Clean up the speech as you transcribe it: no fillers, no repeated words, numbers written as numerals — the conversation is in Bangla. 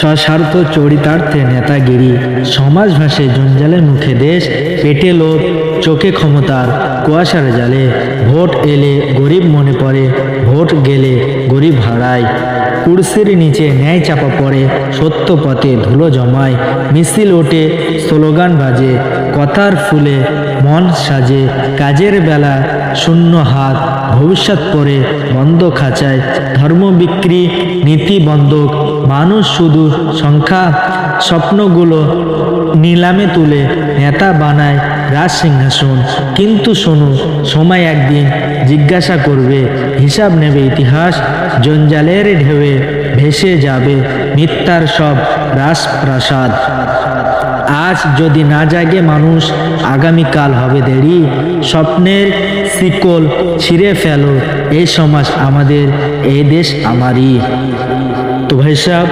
স্বস্বার্থ চরিতার্থে নেতাগিরি, সমাজ ভাসে জঞ্জালের মুখে দেশ, পেটে লোভ চোখে ক্ষমতার কুয়াশার জালে। ভোট এলে গরিব মনে পড়ে, ভোট গেলে গরিব হারায়। কুর্সির নিচে ন্যায় চাপা পড়ে, সত্য পথে ধুলো জমায়। মিছিল ওঠে, স্লোগান বাজে, কথার ফুলে মন সাজে। কাজের বেলা শূন্য হাত, ভবিষ্যৎ পরে বন্ধ খাঁচায়। ধর্ম বিক্রি, নীতি বন্ধক, মানুষ শুধু সংখ্যা। স্বপ্নগুলো নিলামে তুলে নেতা বানায় রাজ সিংহাসন। কিন্তু শোনো, সময় একদিন জিজ্ঞাসা করবে, হিসাব নেবে ইতিহাস। জঞ্জালের ঢেউয়ে ভেসে যাবে মিথ্যার সব রাজপ্রাসাদ। আজ যদি না জাগে মানুষ, আগামীকাল হবে দেরি। স্বপ্নের শিকল ছিঁড়ে ফেলো, এই সমাজ আমাদের, এই দেশ আমারই। তো ভাই সাহেব,